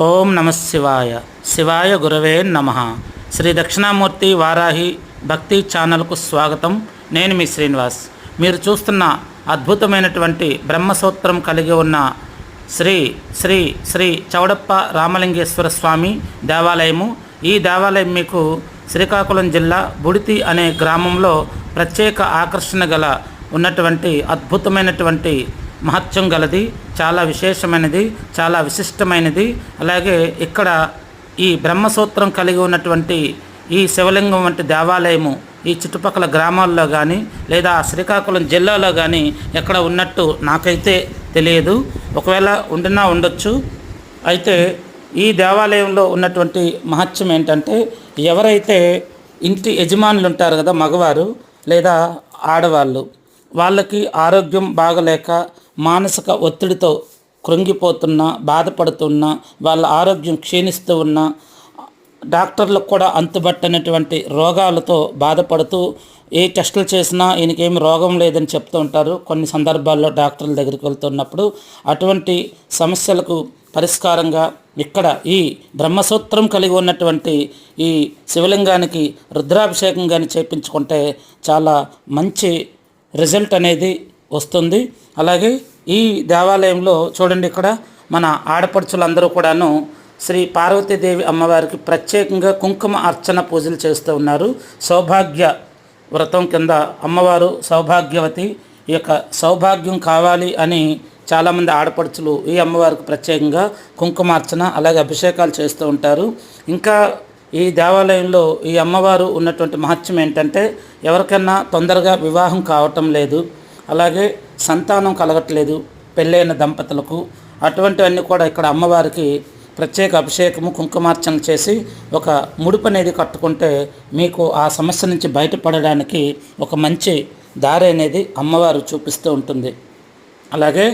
ఓం నమ శివాయ. శివాయ గురవే నమ. శ్రీ దక్షిణామూర్తి వారాహి భక్తి ఛానల్కు స్వాగతం. నేను మీ శ్రీనివాస్. మీరు చూస్తున్న అద్భుతమైనటువంటి బ్రహ్మసూత్రం కలిగి ఉన్న శ్రీ శ్రీ శ్రీ చౌడప్ప రామలింగేశ్వర స్వామి దేవాలయము. ఈ దేవాలయం మీకు శ్రీకాకుళం జిల్లా బుడితి అనే గ్రామంలో ప్రత్యేక ఆకర్షణ గల ఉన్నటువంటి అద్భుతమైనటువంటి మహత్యం గలది, చాలా విశేషమైనది, చాలా విశిష్టమైనది. అలాగే ఇక్కడ ఈ బ్రహ్మసూత్రం కలిగి ఉన్నటువంటి ఈ శివలింగం వంటి దేవాలయము ఈ చుట్టుపక్కల గ్రామాల్లో కానీ లేదా శ్రీకాకుళం జిల్లాలో కానీ ఎక్కడ ఉన్నట్టు నాకైతే తెలియదు. ఒకవేళ ఉండినా ఉండొచ్చు. అయితే ఈ దేవాలయంలో ఉన్నటువంటి మహత్యం ఏంటంటే, ఎవరైతే ఇంటి యజమానులు ఉంటారు కదా, మగవారు లేదా ఆడవాళ్ళు, వాళ్ళకి ఆరోగ్యం బాగలేక మానసిక ఒత్తిడితో కృంగిపోతున్నా, బాధపడుతున్నా, వాళ్ళ ఆరోగ్యం క్షీణిస్తూ ఉన్నా, డాక్టర్లకు కూడా అంతుబట్టనటువంటి రోగాలతో బాధపడుతూ ఏ టెస్టులు చేసినా ఈయనకేమి రోగం లేదని చెప్తూ ఉంటారు. కొన్ని సందర్భాల్లో డాక్టర్ల దగ్గరికి వెళ్తున్నప్పుడు అటువంటి సమస్యలకు పరిష్కారంగా ఇక్కడ ఈ బ్రహ్మసూత్రం కలిగి ఉన్నటువంటి ఈ శివలింగానికి రుద్రాభిషేకం కానీ చేయించుకుంటే చాలా మంచి రిజల్ట్ అనేది వస్తుంది. అలాగే ఈ దేవాలయంలో చూడండి, ఇక్కడ మన ఆడపడుచులందరూ కూడాను శ్రీ పార్వతీదేవి అమ్మవారికి ప్రత్యేకంగా కుంకుమ అర్చన పూజలు చేస్తూ ఉన్నారు. సౌభాగ్య వ్రతం కింద అమ్మవారు సౌభాగ్యవతి. ఈ యొక్క సౌభాగ్యం కావాలి అని చాలామంది ఆడపడుచులు ఈ అమ్మవారికి ప్రత్యేకంగా కుంకుమార్చన అలాగే అభిషేకాలు చేస్తూ ఉంటారు. ఇంకా ఈ దేవాలయంలో ఈ అమ్మవారు ఉన్నటువంటి మహత్యం ఏంటంటే, ఎవరికైనా తొందరగా వివాహం కావటం లేదు, అలాగే సంతానం కలగట్లేదు పెళ్ళైన దంపతులకు, అటువంటివన్నీ కూడా ఇక్కడ అమ్మవారికి ప్రత్యేక అభిషేకము కుంకుమార్చన చేసి ఒక ముడుపు అనేది కట్టుకుంటే మీకు ఆ సమస్య నుంచి బయటపడడానికి ఒక మంచి దారి అనేది అమ్మవారు చూపిస్తూ ఉంటుంది. అలాగే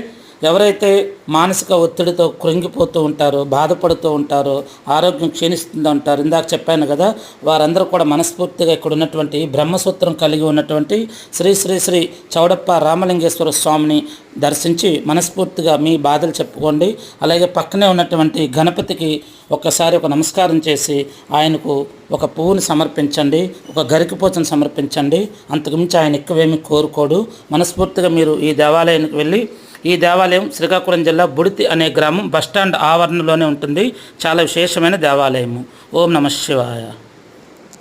ఎవరైతే మానసిక ఒత్తిడితో కృంగిపోతూ ఉంటారో, బాధపడుతూ ఉంటారో, ఆరోగ్యం క్షీణిస్తుంది అంటారు, ఇందాక చెప్పాను కదా, వారందరూ కూడా మనస్ఫూర్తిగా ఇక్కడ ఉన్నటువంటి బ్రహ్మసూత్రం కలిగి ఉన్నటువంటి శ్రీ శ్రీ శ్రీ చౌడప్ప రామలింగేశ్వర స్వామిని దర్శించి మనస్ఫూర్తిగా మీ బాధలు చెప్పుకోండి. అలాగే పక్కనే ఉన్నటువంటి గణపతికి ఒక్కసారి ఒక నమస్కారం చేసి ఆయనకు ఒక పువ్వుని సమర్పించండి, ఒక గరికిపోచను సమర్పించండి. అంతకుమించి ఆయన ఎక్కువేమీ కోరుకోడు. మనస్ఫూర్తిగా మీరు ఈ దేవాలయానికి వెళ్ళి, ఈ దేవాలయం శ్రీకాకుళం జిల్లా బుడితి అనే గ్రామం బస్టాండ్ ఆవరణలోనే ఉంటుంది. చాలా విశేషమైన దేవాలయము. ఓం నమ శివాయ.